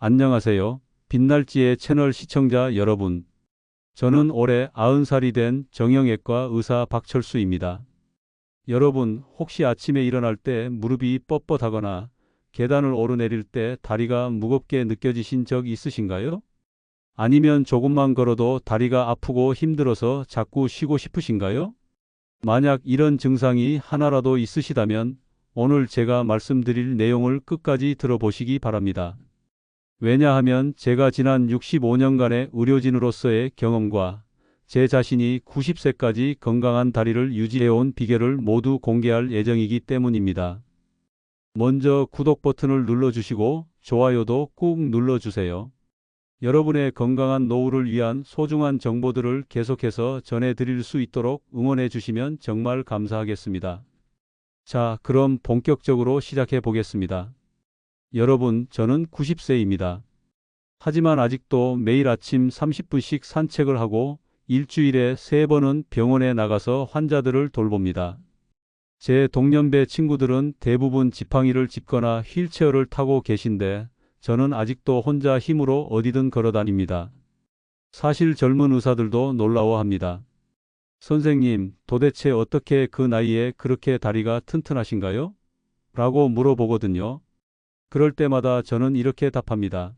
안녕하세요. 빛날지의 채널 시청자 여러분. 저는 올해 90살이 된 정형외과 의사 박철수입니다. 여러분, 혹시 아침에 일어날 때 무릎이 뻣뻣하거나 계단을 오르내릴 때 다리가 무겁게 느껴지신 적 있으신가요? 아니면 조금만 걸어도 다리가 아프고 힘들어서 자꾸 쉬고 싶으신가요? 만약 이런 증상이 하나라도 있으시다면 오늘 제가 말씀드릴 내용을 끝까지 들어보시기 바랍니다. 왜냐하면 제가 지난 65년간의 의료진으로서의 경험과 제 자신이 90세까지 건강한 다리를 유지해온 비결을 모두 공개할 예정이기 때문입니다. 먼저 구독 버튼을 눌러주시고 좋아요도 꾹 눌러주세요. 여러분의 건강한 노후를 위한 소중한 정보들을 계속해서 전해드릴 수 있도록 응원해 주시면 정말 감사하겠습니다. 자, 그럼 본격적으로 시작해 보겠습니다. 여러분, 저는 90세입니다. 하지만 아직도 매일 아침 30분씩 산책을 하고 일주일에 3번은 병원에 나가서 환자들을 돌봅니다. 제 동년배 친구들은 대부분 지팡이를 짚거나 휠체어를 타고 계신데 저는 아직도 혼자 힘으로 어디든 걸어 다닙니다. 사실 젊은 의사들도 놀라워합니다. 선생님, 도대체 어떻게 그 나이에 그렇게 다리가 튼튼하신가요? 라고 물어보거든요. 그럴 때마다 저는 이렇게 답합니다.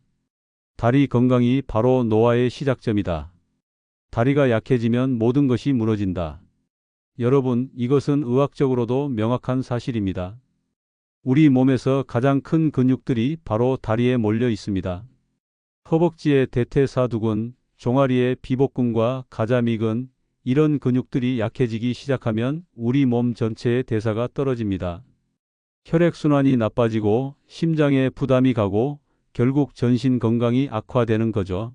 다리 건강이 바로 노화의 시작점이다. 다리가 약해지면 모든 것이 무너진다. 여러분, 이것은 의학적으로도 명확한 사실입니다. 우리 몸에서 가장 큰 근육들이 바로 다리에 몰려 있습니다. 허벅지의 대퇴사두근, 종아리의 비복근과 가자미근, 이런 근육들이 약해지기 시작하면 우리 몸 전체의 대사가 떨어집니다. 혈액순환이 나빠지고 심장에 부담이 가고 결국 전신 건강이 악화되는 거죠.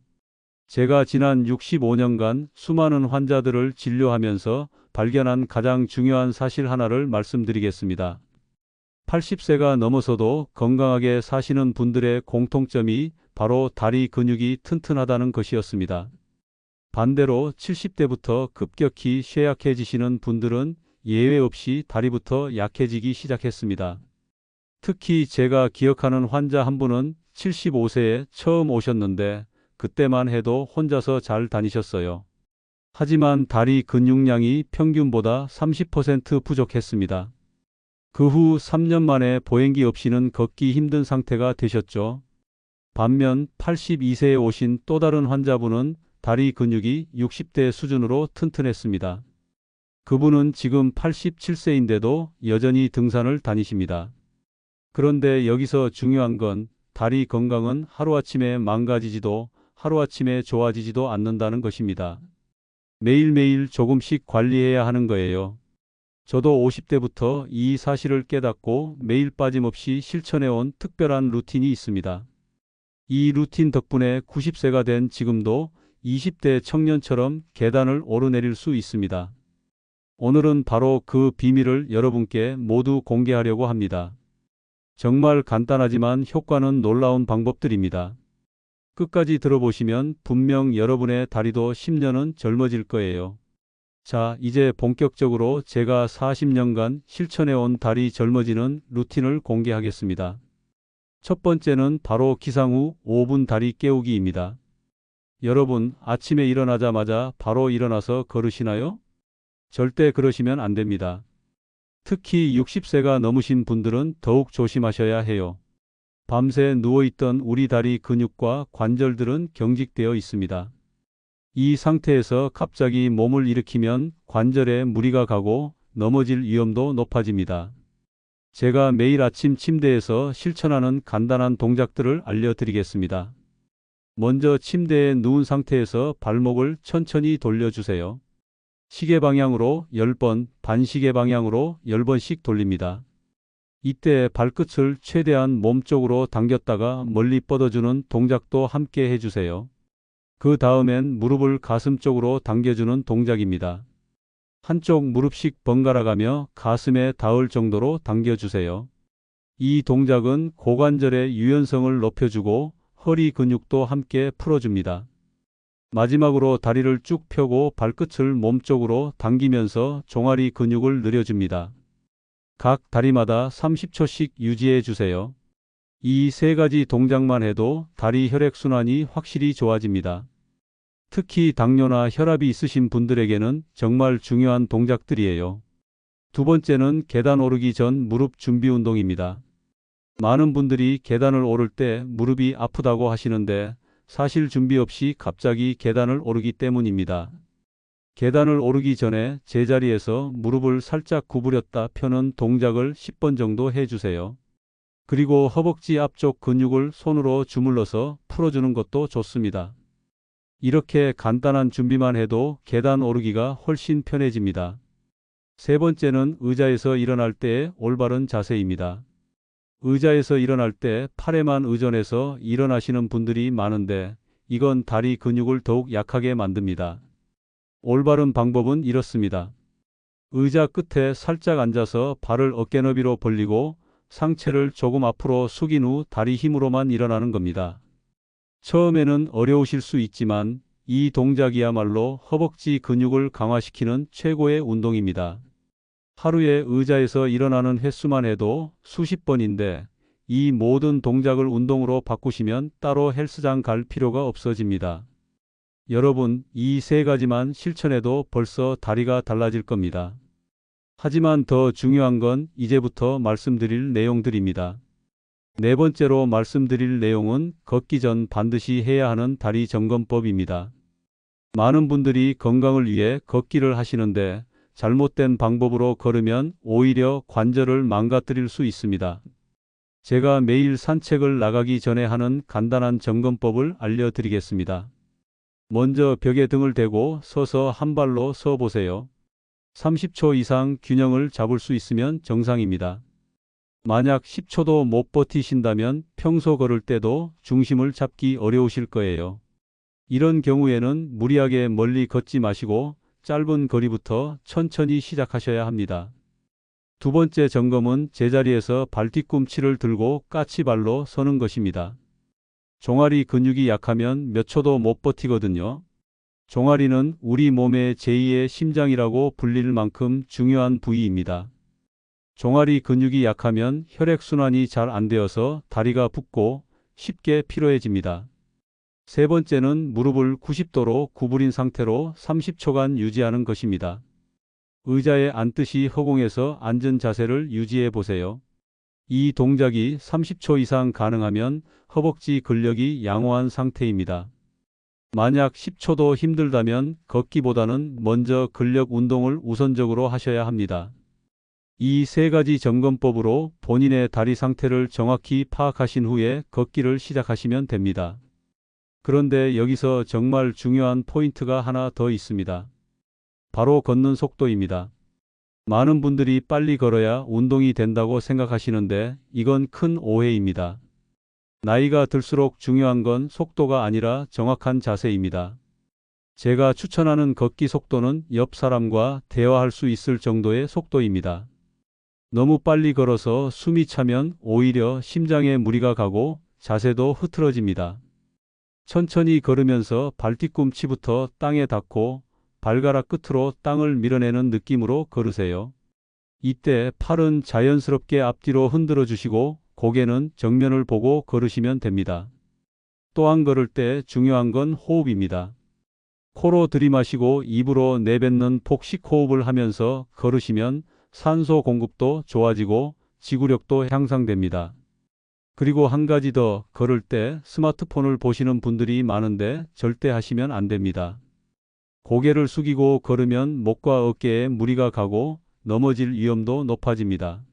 제가 지난 65년간 수많은 환자들을 진료하면서 발견한 가장 중요한 사실 하나를 말씀드리겠습니다. 80세가 넘어서도 건강하게 사시는 분들의 공통점이 바로 다리 근육이 튼튼하다는 것이었습니다. 반대로 70대부터 급격히 쇠약해지시는 분들은 예외 없이 다리부터 약해지기 시작했습니다. 특히 제가 기억하는 환자 한 분은 75세에 처음 오셨는데 그때만 해도 혼자서 잘 다니셨어요. 하지만 다리 근육량이 평균보다 30% 부족했습니다. 그 후 3년 만에 보행기 없이는 걷기 힘든 상태가 되셨죠. 반면 82세에 오신 또 다른 환자분은 다리 근육이 60대 수준으로 튼튼했습니다. 그분은 지금 87세인데도 여전히 등산을 다니십니다. 그런데 여기서 중요한 건 다리 건강은 하루아침에 망가지지도 하루아침에 좋아지지도 않는다는 것입니다. 매일매일 조금씩 관리해야 하는 거예요. 저도 50대부터 이 사실을 깨닫고 매일 빠짐없이 실천해온 특별한 루틴이 있습니다. 이 루틴 덕분에 90세가 된 지금도 20대 청년처럼 계단을 오르내릴 수 있습니다. 오늘은 바로 그 비밀을 여러분께 모두 공개하려고 합니다. 정말 간단하지만 효과는 놀라운 방법들입니다. 끝까지 들어보시면 분명 여러분의 다리도 10년은 젊어질 거예요. 자, 이제 본격적으로 제가 40년간 실천해온 다리 젊어지는 루틴을 공개하겠습니다. 첫 번째는 바로 기상 후 5분 다리 깨우기입니다. 여러분, 아침에 일어나자마자 바로 일어나서 걸으시나요? 절대 그러시면 안 됩니다. 특히 60세가 넘으신 분들은 더욱 조심하셔야 해요. 밤새 누워있던 우리 다리 근육과 관절들은 경직되어 있습니다. 이 상태에서 갑자기 몸을 일으키면 관절에 무리가 가고 넘어질 위험도 높아집니다. 제가 매일 아침 침대에서 실천하는 간단한 동작들을 알려드리겠습니다. 먼저 침대에 누운 상태에서 발목을 천천히 돌려주세요. 시계 방향으로 10번, 반시계 방향으로 10번씩 돌립니다. 이때 발끝을 최대한 몸쪽으로 당겼다가 멀리 뻗어주는 동작도 함께 해주세요. 그 다음엔 무릎을 가슴 쪽으로 당겨주는 동작입니다. 한쪽 무릎씩 번갈아 가며 가슴에 닿을 정도로 당겨주세요. 이 동작은 고관절의 유연성을 높여주고 허리 근육도 함께 풀어줍니다. 마지막으로 다리를 쭉 펴고 발끝을 몸쪽으로 당기면서 종아리 근육을 늘려줍니다. 각 다리마다 30초씩 유지해 주세요. 이 세 가지 동작만 해도 다리 혈액순환이 확실히 좋아집니다. 특히 당뇨나 혈압이 있으신 분들에게는 정말 중요한 동작들이에요. 두 번째는 계단 오르기 전 무릎 준비 운동입니다. 많은 분들이 계단을 오를 때 무릎이 아프다고 하시는데 사실 준비 없이 갑자기 계단을 오르기 때문입니다. 계단을 오르기 전에 제자리에서 무릎을 살짝 구부렸다 펴는 동작을 10번 정도 해주세요. 그리고 허벅지 앞쪽 근육을 손으로 주물러서 풀어주는 것도 좋습니다. 이렇게 간단한 준비만 해도 계단 오르기가 훨씬 편해집니다. 세 번째는 의자에서 일어날 때의 올바른 자세입니다. 의자에서 일어날 때 팔에만 의존해서 일어나시는 분들이 많은데 이건 다리 근육을 더욱 약하게 만듭니다. 올바른 방법은 이렇습니다. 의자 끝에 살짝 앉아서 발을 어깨 너비로 벌리고 상체를 조금 앞으로 숙인 후 다리 힘으로만 일어나는 겁니다. 처음에는 어려우실 수 있지만 이 동작이야말로 허벅지 근육을 강화시키는 최고의 운동입니다. 하루에 의자에서 일어나는 횟수만 해도 수십 번인데 이 모든 동작을 운동으로 바꾸시면 따로 헬스장 갈 필요가 없어집니다. 여러분, 이 세 가지만 실천해도 벌써 다리가 달라질 겁니다. 하지만 더 중요한 건 이제부터 말씀드릴 내용들입니다. 네 번째로 말씀드릴 내용은 걷기 전 반드시 해야 하는 다리 점검법입니다. 많은 분들이 건강을 위해 걷기를 하시는데 잘못된 방법으로 걸으면 오히려 관절을 망가뜨릴 수 있습니다. 제가 매일 산책을 나가기 전에 하는 간단한 점검법을 알려드리겠습니다. 먼저 벽에 등을 대고 서서 한 발로 서 보세요. 30초 이상 균형을 잡을 수 있으면 정상입니다. 만약 10초도 못 버티신다면 평소 걸을 때도 중심을 잡기 어려우실 거예요. 이런 경우에는 무리하게 멀리 걷지 마시고 짧은 거리부터 천천히 시작하셔야 합니다. 두 번째 점검은 제자리에서 발뒤꿈치를 들고 까치발로 서는 것입니다. 종아리 근육이 약하면 몇 초도 못 버티거든요. 종아리는 우리 몸의 제2의 심장이라고 불릴 만큼 중요한 부위입니다. 종아리 근육이 약하면 혈액순환이 잘 안 되어서 다리가 붓고 쉽게 피로해집니다. 세 번째는 무릎을 90도로 구부린 상태로 30초간 유지하는 것입니다. 의자에 앉듯이 허공에서 앉은 자세를 유지해 보세요. 이 동작이 30초 이상 가능하면 허벅지 근력이 양호한 상태입니다. 만약 10초도 힘들다면 걷기보다는 먼저 근력 운동을 우선적으로 하셔야 합니다. 이 세 가지 점검법으로 본인의 다리 상태를 정확히 파악하신 후에 걷기를 시작하시면 됩니다. 그런데 여기서 정말 중요한 포인트가 하나 더 있습니다. 바로 걷는 속도입니다. 많은 분들이 빨리 걸어야 운동이 된다고 생각하시는데 이건 큰 오해입니다. 나이가 들수록 중요한 건 속도가 아니라 정확한 자세입니다. 제가 추천하는 걷기 속도는 옆 사람과 대화할 수 있을 정도의 속도입니다. 너무 빨리 걸어서 숨이 차면 오히려 심장에 무리가 가고 자세도 흐트러집니다. 천천히 걸으면서 발뒤꿈치부터 땅에 닿고 발가락 끝으로 땅을 밀어내는 느낌으로 걸으세요. 이때 팔은 자연스럽게 앞뒤로 흔들어 주시고 고개는 정면을 보고 걸으시면 됩니다. 또한 걸을 때 중요한 건 호흡입니다. 코로 들이마시고 입으로 내뱉는 복식 호흡을 하면서 걸으시면 산소 공급도 좋아지고 지구력도 향상됩니다. 그리고 한 가지 더, 걸을 때 스마트폰을 보시는 분들이 많은데 절대 하시면 안 됩니다. 고개를 숙이고 걸으면 목과 어깨에 무리가 가고 넘어질 위험도 높아집니다.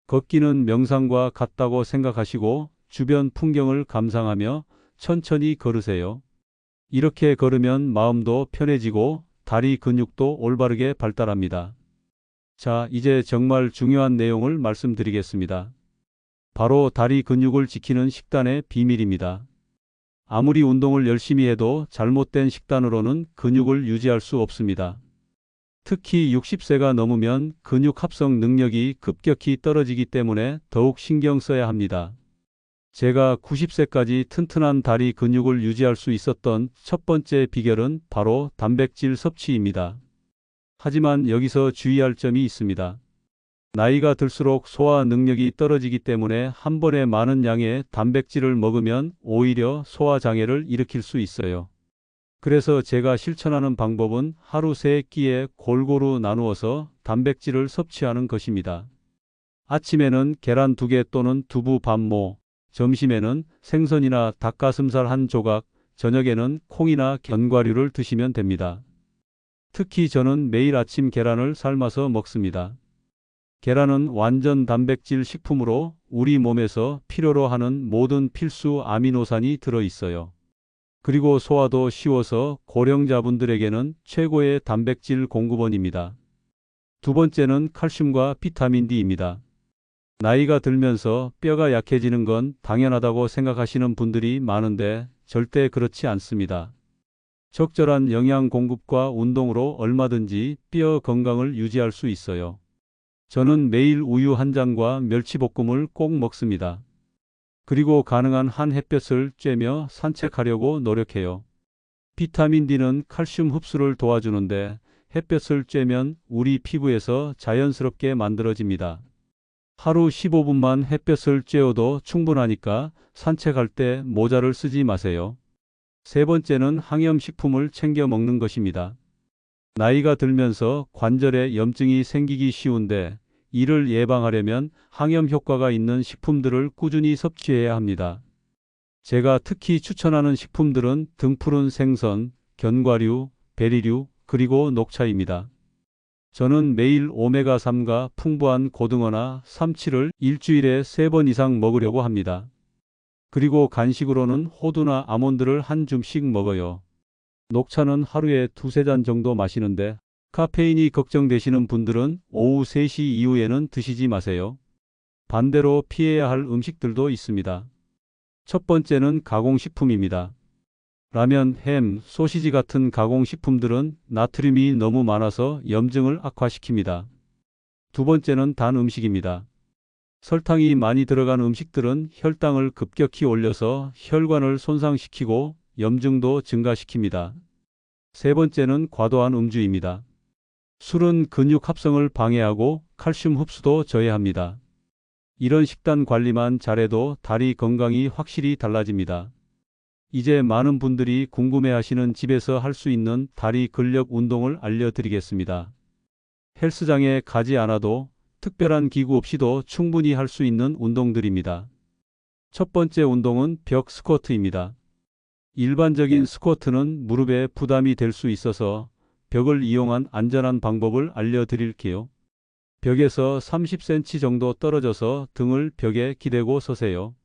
걷기는 명상과 같다고 생각하시고 주변 풍경을 감상하며 천천히 걸으세요. 이렇게 걸으면 마음도 편해지고 다리 근육도 올바르게 발달합니다. 자, 이제 정말 중요한 내용을 말씀드리겠습니다. 바로 다리 근육을 지키는 식단의 비밀입니다. 아무리 운동을 열심히 해도 잘못된 식단으로는 근육을 유지할 수 없습니다. 특히 60세가 넘으면 근육 합성 능력이 급격히 떨어지기 때문에 더욱 신경 써야 합니다. 제가 90세까지 튼튼한 다리 근육을 유지할 수 있었던 첫 번째 비결은 바로 단백질 섭취입니다. 하지만 여기서 주의할 점이 있습니다. 나이가 들수록 소화 능력이 떨어지기 때문에 한 번에 많은 양의 단백질을 먹으면 오히려 소화 장애를 일으킬 수 있어요. 그래서 제가 실천하는 방법은 하루 3끼에 골고루 나누어서 단백질을 섭취하는 것입니다. 아침에는 계란 2개 또는 두부 반모, 점심에는 생선이나 닭가슴살 한 조각, 저녁에는 콩이나 견과류를 드시면 됩니다. 특히 저는 매일 아침 계란을 삶아서 먹습니다. 계란은 완전 단백질 식품으로 우리 몸에서 필요로 하는 모든 필수 아미노산이 들어 있어요. 그리고 소화도 쉬워서 고령자분들에게는 최고의 단백질 공급원입니다. 두 번째는 칼슘과 비타민 D입니다. 나이가 들면서 뼈가 약해지는 건 당연하다고 생각하시는 분들이 많은데 절대 그렇지 않습니다. 적절한 영양 공급과 운동으로 얼마든지 뼈 건강을 유지할 수 있어요. 저는 매일 우유 한 잔과 멸치볶음을 꼭 먹습니다. 그리고 가능한 한 햇볕을 쬐며 산책하려고 노력해요. 비타민 D는 칼슘 흡수를 도와주는데 햇볕을 쬐면 우리 피부에서 자연스럽게 만들어집니다. 하루 15분만 햇볕을 쬐어도 충분하니까 산책할 때 모자를 쓰지 마세요. 세 번째는 항염식품을 챙겨 먹는 것입니다. 나이가 들면서 관절에 염증이 생기기 쉬운데 이를 예방하려면 항염 효과가 있는 식품들을 꾸준히 섭취해야 합니다. 제가 특히 추천하는 식품들은 등푸른 생선, 견과류, 베리류, 그리고 녹차입니다. 저는 매일 오메가3가 풍부한 고등어나 삼치를 일주일에 3번 이상 먹으려고 합니다. 그리고 간식으로는 호두나 아몬드를 한 줌씩 먹어요. 녹차는 하루에 2~3잔 정도 마시는데 카페인이 걱정되시는 분들은 오후 3시 이후에는 드시지 마세요. 반대로 피해야 할 음식들도 있습니다. 첫 번째는 가공식품입니다. 라면, 햄, 소시지 같은 가공식품들은 나트륨이 너무 많아서 염증을 악화시킵니다. 두 번째는 단 음식입니다. 설탕이 많이 들어간 음식들은 혈당을 급격히 올려서 혈관을 손상시키고 염증도 증가시킵니다. 세 번째는 과도한 음주입니다. 술은 근육 합성을 방해하고 칼슘 흡수도 저해합니다. 이런 식단 관리만 잘해도 다리 건강이 확실히 달라집니다. 이제 많은 분들이 궁금해하시는 집에서 할 수 있는 다리 근력 운동을 알려드리겠습니다. 헬스장에 가지 않아도 특별한 기구 없이도 충분히 할 수 있는 운동들입니다. 첫 번째 운동은 벽 스쿼트입니다. 일반적인 스쿼트는 무릎에 부담이 될 수 있어서 벽을 이용한 안전한 방법을 알려드릴게요. 벽에서 30cm 정도 떨어져서 등을 벽에 기대고 서세요.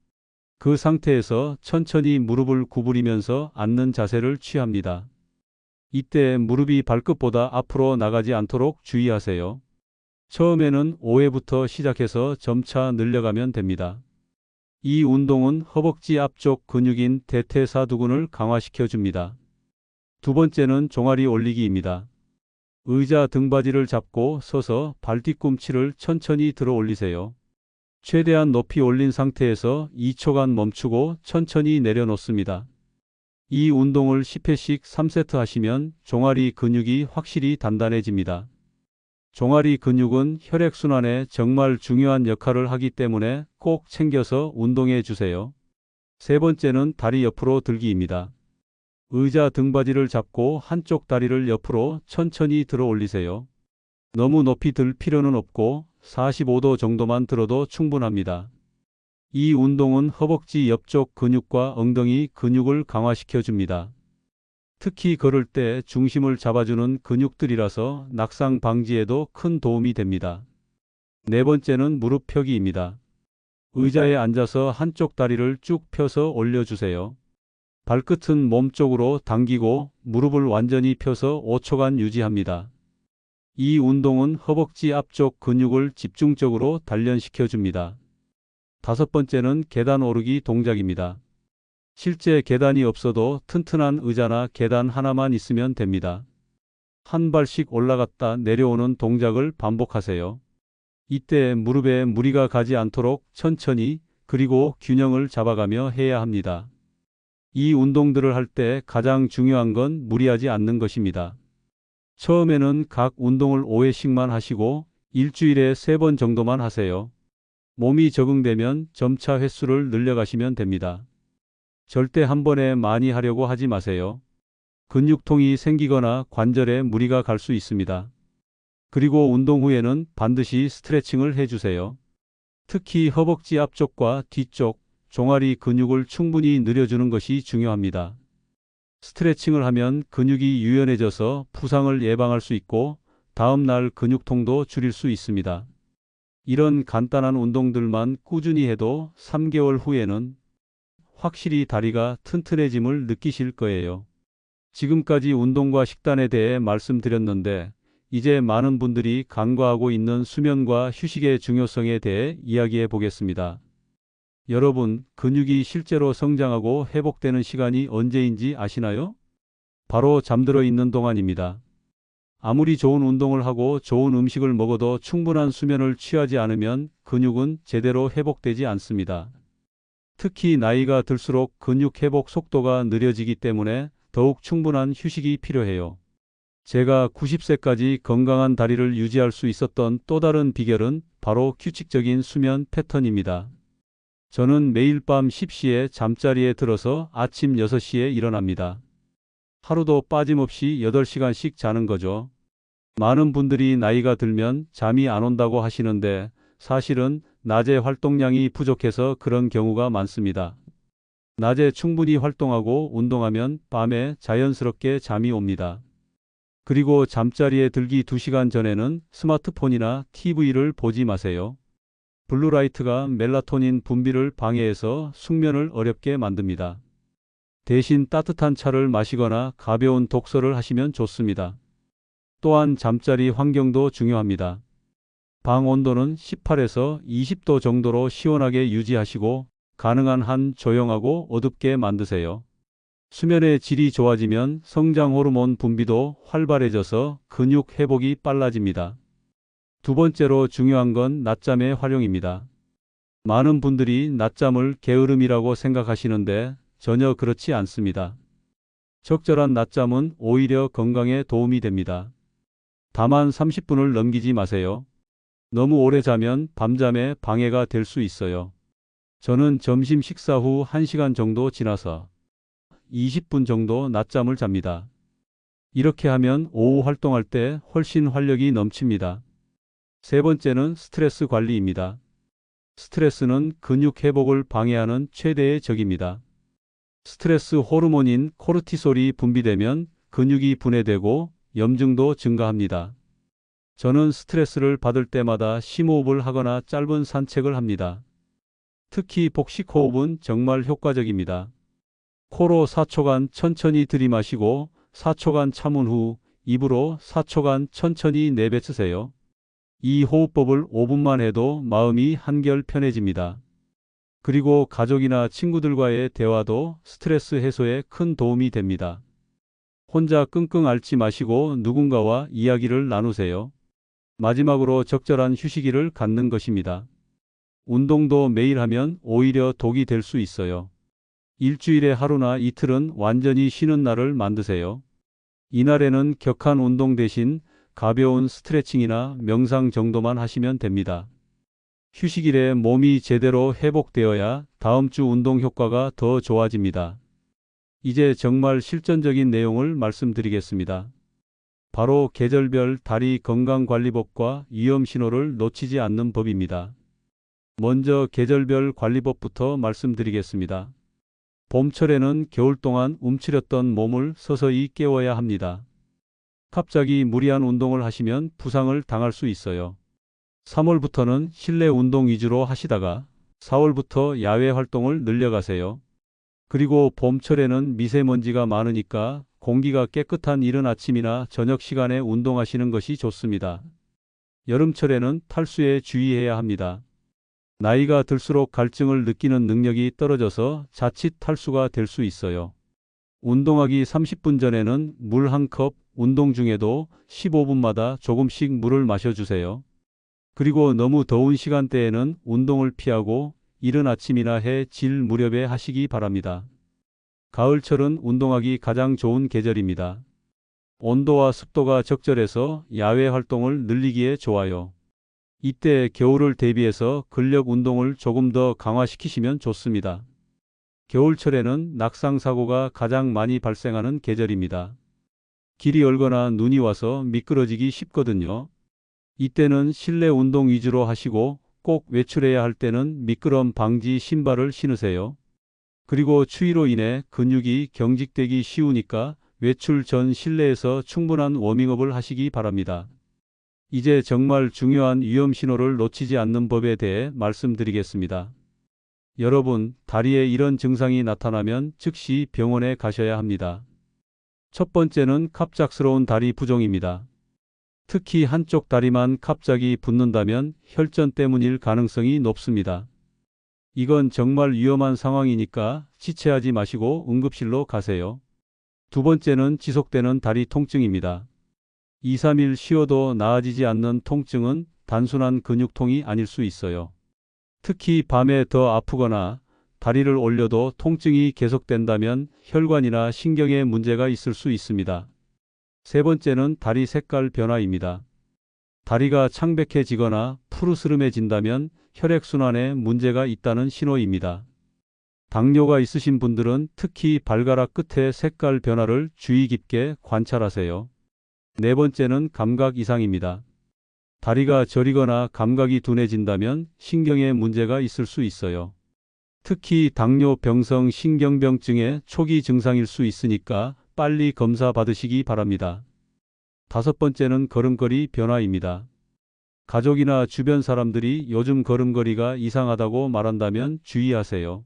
그 상태에서 천천히 무릎을 구부리면서 앉는 자세를 취합니다. 이때 무릎이 발끝보다 앞으로 나가지 않도록 주의하세요. 처음에는 5회부터 시작해서 점차 늘려가면 됩니다. 이 운동은 허벅지 앞쪽 근육인 대퇴사두근을 강화시켜 줍니다. 두 번째는 종아리 올리기입니다. 의자 등받이를 잡고 서서 발 뒤꿈치를 천천히 들어 올리세요. 최대한 높이 올린 상태에서 2초간 멈추고 천천히 내려놓습니다. 이 운동을 10회씩 3세트 하시면 종아리 근육이 확실히 단단해집니다. 종아리 근육은 혈액순환에 정말 중요한 역할을 하기 때문에 꼭 챙겨서 운동해 주세요. 세 번째는 다리 옆으로 들기입니다. 의자 등받이를 잡고 한쪽 다리를 옆으로 천천히 들어 올리세요. 너무 높이 들 필요는 없고 45도 정도만 들어도 충분합니다. 이 운동은 허벅지 옆쪽 근육과 엉덩이 근육을 강화시켜 줍니다. 특히 걸을 때 중심을 잡아주는 근육들이라서 낙상 방지에도 큰 도움이 됩니다. 네 번째는 무릎 펴기입니다. 의자에 앉아서 한쪽 다리를 쭉 펴서 올려주세요. 발끝은 몸쪽으로 당기고 무릎을 완전히 펴서 5초간 유지합니다. 이 운동은 허벅지 앞쪽 근육을 집중적으로 단련시켜 줍니다. 다섯 번째는 계단 오르기 동작입니다. 실제 계단이 없어도 튼튼한 의자나 계단 하나만 있으면 됩니다. 한 발씩 올라갔다 내려오는 동작을 반복하세요. 이때 무릎에 무리가 가지 않도록 천천히 그리고 균형을 잡아가며 해야 합니다. 이 운동들을 할 때 가장 중요한 건 무리하지 않는 것입니다. 처음에는 각 운동을 5회씩만 하시고 일주일에 3번 정도만 하세요. 몸이 적응되면 점차 횟수를 늘려가시면 됩니다. 절대 한 번에 많이 하려고 하지 마세요. 근육통이 생기거나 관절에 무리가 갈 수 있습니다. 그리고 운동 후에는 반드시 스트레칭을 해주세요. 특히 허벅지 앞쪽과 뒤쪽, 종아리 근육을 충분히 늘려주는 것이 중요합니다. 스트레칭을 하면 근육이 유연해져서 부상을 예방할 수 있고 다음 날 근육통도 줄일 수 있습니다. 이런 간단한 운동들만 꾸준히 해도 3개월 후에는 확실히 다리가 튼튼해짐을 느끼실 거예요. 지금까지 운동과 식단에 대해 말씀드렸는데 이제 많은 분들이 간과하고 있는 수면과 휴식의 중요성에 대해 이야기해 보겠습니다. 여러분, 근육이 실제로 성장하고 회복되는 시간이 언제인지 아시나요? 바로 잠들어 있는 동안입니다. 아무리 좋은 운동을 하고 좋은 음식을 먹어도 충분한 수면을 취하지 않으면 근육은 제대로 회복되지 않습니다. 특히 나이가 들수록 근육 회복 속도가 느려지기 때문에 더욱 충분한 휴식이 필요해요. 제가 90세까지 건강한 다리를 유지할 수 있었던 또 다른 비결은 바로 규칙적인 수면 패턴입니다. 저는 매일 밤 10시에 잠자리에 들어서 아침 6시에 일어납니다. 하루도 빠짐없이 8시간씩 자는 거죠. 많은 분들이 나이가 들면 잠이 안 온다고 하시는데 사실은 낮에 활동량이 부족해서 그런 경우가 많습니다. 낮에 충분히 활동하고 운동하면 밤에 자연스럽게 잠이 옵니다. 그리고 잠자리에 들기 2시간 전에는 스마트폰이나 TV를 보지 마세요. 블루라이트가 멜라토닌 분비를 방해해서 숙면을 어렵게 만듭니다. 대신 따뜻한 차를 마시거나 가벼운 독서를 하시면 좋습니다. 또한 잠자리 환경도 중요합니다. 방 온도는 18에서 20도 정도로 시원하게 유지하시고 가능한 한 조용하고 어둡게 만드세요. 수면의 질이 좋아지면 성장 호르몬 분비도 활발해져서 근육 회복이 빨라집니다. 두 번째로 중요한 건 낮잠의 활용입니다. 많은 분들이 낮잠을 게으름이라고 생각하시는데 전혀 그렇지 않습니다. 적절한 낮잠은 오히려 건강에 도움이 됩니다. 다만 30분을 넘기지 마세요. 너무 오래 자면 밤잠에 방해가 될 수 있어요. 저는 점심 식사 후 1시간 정도 지나서 20분 정도 낮잠을 잡니다. 이렇게 하면 오후 활동할 때 훨씬 활력이 넘칩니다. 세 번째는 스트레스 관리입니다. 스트레스는 근육 회복을 방해하는 최대의 적입니다. 스트레스 호르몬인 코르티솔이 분비되면 근육이 분해되고 염증도 증가합니다. 저는 스트레스를 받을 때마다 심호흡을 하거나 짧은 산책을 합니다. 특히 복식 호흡은 정말 효과적입니다. 코로 4초간 천천히 들이마시고 4초간 참은 후 입으로 4초간 천천히 내뱉으세요. 이 호흡법을 5분만 해도 마음이 한결 편해집니다. 그리고 가족이나 친구들과의 대화도 스트레스 해소에 큰 도움이 됩니다. 혼자 끙끙 앓지 마시고 누군가와 이야기를 나누세요. 마지막으로 적절한 휴식일을 갖는 것입니다. 운동도 매일 하면 오히려 독이 될 수 있어요. 일주일에 하루나 이틀은 완전히 쉬는 날을 만드세요. 이날에는 격한 운동 대신 가벼운 스트레칭이나 명상 정도만 하시면 됩니다. 휴식일에 몸이 제대로 회복되어야 다음 주 운동 효과가 더 좋아집니다. 이제 정말 실전적인 내용을 말씀드리겠습니다. 바로 계절별 다리 건강관리법과 위험 신호를 놓치지 않는 법입니다. 먼저 계절별 관리법부터 말씀드리겠습니다. 봄철에는 겨울 동안 움츠렸던 몸을 서서히 깨워야 합니다. 갑자기 무리한 운동을 하시면 부상을 당할 수 있어요. 3월부터는 실내 운동 위주로 하시다가 4월부터 야외 활동을 늘려가세요. 그리고 봄철에는 미세먼지가 많으니까 공기가 깨끗한 이른 아침이나 저녁 시간에 운동하시는 것이 좋습니다. 여름철에는 탈수에 주의해야 합니다. 나이가 들수록 갈증을 느끼는 능력이 떨어져서 자칫 탈수가 될 수 있어요. 운동하기 30분 전에는 물 한 컵, 운동 중에도 15분마다 조금씩 물을 마셔주세요. 그리고 너무 더운 시간대에는 운동을 피하고 이른 아침이나 해 질 무렵에 하시기 바랍니다. 가을철은 운동하기 가장 좋은 계절입니다. 온도와 습도가 적절해서 야외 활동을 늘리기에 좋아요. 이때 겨울을 대비해서 근력 운동을 조금 더 강화시키시면 좋습니다. 겨울철에는 낙상 사고가 가장 많이 발생하는 계절입니다. 길이 얼거나 눈이 와서 미끄러지기 쉽거든요. 이때는 실내 운동 위주로 하시고 꼭 외출해야 할 때는 미끄럼 방지 신발을 신으세요. 그리고 추위로 인해 근육이 경직되기 쉬우니까 외출 전 실내에서 충분한 워밍업을 하시기 바랍니다. 이제 정말 중요한 위험 신호를 놓치지 않는 법에 대해 말씀드리겠습니다. 여러분, 다리에 이런 증상이 나타나면 즉시 병원에 가셔야 합니다. 첫 번째는 갑작스러운 다리 부종입니다. 특히 한쪽 다리만 갑자기 붓는다면 혈전 때문일 가능성이 높습니다. 이건 정말 위험한 상황이니까 지체하지 마시고 응급실로 가세요. 두 번째는 지속되는 다리 통증입니다. 2, 3일 쉬어도 나아지지 않는 통증은 단순한 근육통이 아닐 수 있어요. 특히 밤에 더 아프거나 다리를 올려도 통증이 계속된다면 혈관이나 신경에 문제가 있을 수 있습니다. 세 번째는 다리 색깔 변화입니다. 다리가 창백해지거나 푸르스름해진다면 혈액순환에 문제가 있다는 신호입니다. 당뇨가 있으신 분들은 특히 발가락 끝의 색깔 변화를 주의 깊게 관찰하세요. 네 번째는 감각 이상입니다. 다리가 저리거나 감각이 둔해진다면 신경에 문제가 있을 수 있어요. 특히 당뇨병성 신경병증의 초기 증상일 수 있으니까 빨리 검사 받으시기 바랍니다. 다섯 번째는 걸음걸이 변화입니다. 가족이나 주변 사람들이 요즘 걸음걸이가 이상하다고 말한다면 주의하세요.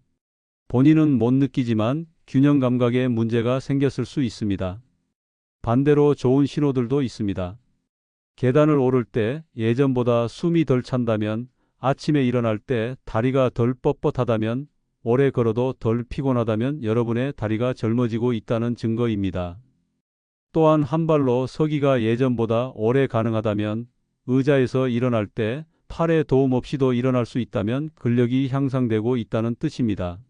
본인은 못 느끼지만 균형 감각에 문제가 생겼을 수 있습니다. 반대로 좋은 신호들도 있습니다. 계단을 오를 때 예전보다 숨이 덜 찬다면, 아침에 일어날 때 다리가 덜 뻣뻣하다면, 오래 걸어도 덜 피곤하다면 여러분의 다리가 젊어지고 있다는 증거입니다. 또한 한 발로 서기가 예전보다 오래 가능하다면, 의자에서 일어날 때 팔에 도움 없이도 일어날 수 있다면 근력이 향상되고 있다는 뜻입니다.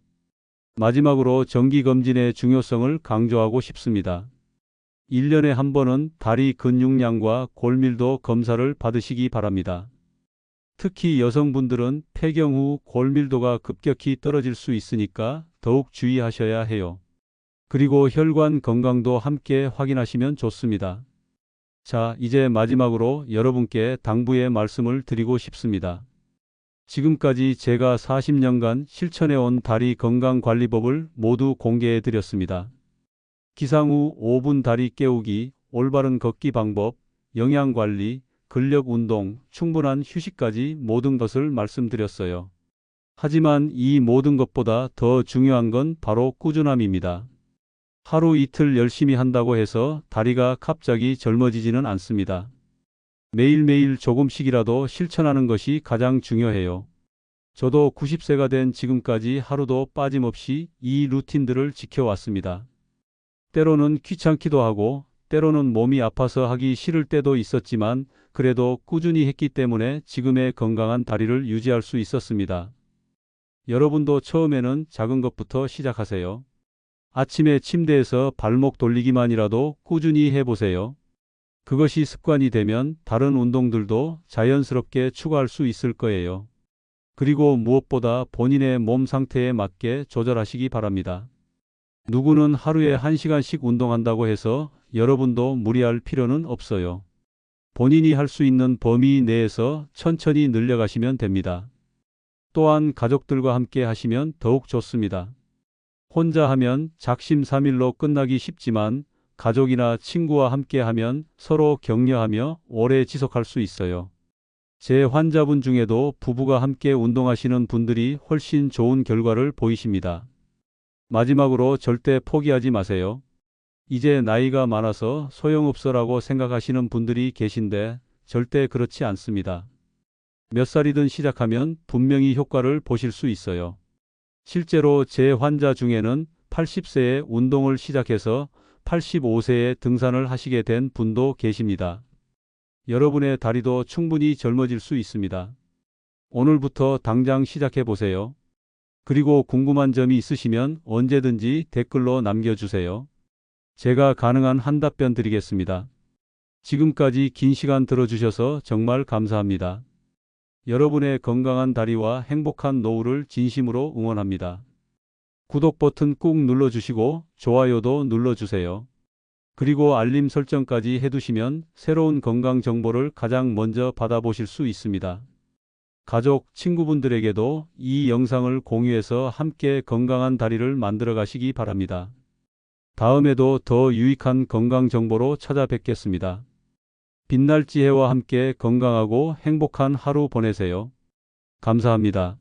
마지막으로 정기검진의 중요성을 강조하고 싶습니다. 1년에 한 번은 다리 근육량과 골밀도 검사를 받으시기 바랍니다. 특히 여성분들은 폐경 후 골밀도가 급격히 떨어질 수 있으니까 더욱 주의하셔야 해요. 그리고 혈관 건강도 함께 확인하시면 좋습니다. 자, 이제 마지막으로 여러분께 당부의 말씀을 드리고 싶습니다. 지금까지 제가 40년간 실천해온 다리 건강관리법을 모두 공개해 드렸습니다. 기상 후 5분 다리 깨우기, 올바른 걷기 방법, 영양관리, 근력 운동, 충분한 휴식까지 모든 것을 말씀드렸어요. 하지만 이 모든 것보다 더 중요한 건 바로 꾸준함입니다. 하루 이틀 열심히 한다고 해서 다리가 갑자기 젊어지지는 않습니다. 매일매일 조금씩이라도 실천하는 것이 가장 중요해요. 저도 90세가 된 지금까지 하루도 빠짐없이 이 루틴들을 지켜왔습니다. 때로는 귀찮기도 하고 때로는 몸이 아파서 하기 싫을 때도 있었지만 그래도 꾸준히 했기 때문에 지금의 건강한 다리를 유지할 수 있었습니다. 여러분도 처음에는 작은 것부터 시작하세요. 아침에 침대에서 발목 돌리기만이라도 꾸준히 해보세요. 그것이 습관이 되면 다른 운동들도 자연스럽게 추가할 수 있을 거예요. 그리고 무엇보다 본인의 몸 상태에 맞게 조절하시기 바랍니다. 누구는 하루에 1시간씩 운동한다고 해서 여러분도 무리할 필요는 없어요. 본인이 할 수 있는 범위 내에서 천천히 늘려가시면 됩니다. 또한 가족들과 함께 하시면 더욱 좋습니다. 혼자 하면 작심삼일로 끝나기 쉽지만 가족이나 친구와 함께 하면 서로 격려하며 오래 지속할 수 있어요. 제 환자분 중에도 부부가 함께 운동하시는 분들이 훨씬 좋은 결과를 보이십니다. 마지막으로 절대 포기하지 마세요. 이제 나이가 많아서 소용없어라고 생각하시는 분들이 계신데 절대 그렇지 않습니다. 몇 살이든 시작하면 분명히 효과를 보실 수 있어요. 실제로 제 환자 중에는 80세에 운동을 시작해서 85세에 등산을 하시게 된 분도 계십니다. 여러분의 다리도 충분히 젊어질 수 있습니다. 오늘부터 당장 시작해 보세요. 그리고 궁금한 점이 있으시면 언제든지 댓글로 남겨주세요. 제가 가능한 한 답변 드리겠습니다. 지금까지 긴 시간 들어주셔서 정말 감사합니다. 여러분의 건강한 다리와 행복한 노후를 진심으로 응원합니다. 구독 버튼 꾹 눌러주시고 좋아요도 눌러주세요. 그리고 알림 설정까지 해두시면 새로운 건강 정보를 가장 먼저 받아보실 수 있습니다. 가족, 친구분들에게도 이 영상을 공유해서 함께 건강한 다리를 만들어 가시기 바랍니다. 다음에도 더 유익한 건강 정보로 찾아뵙겠습니다. 빛날 지혜와 함께 건강하고 행복한 하루 보내세요. 감사합니다.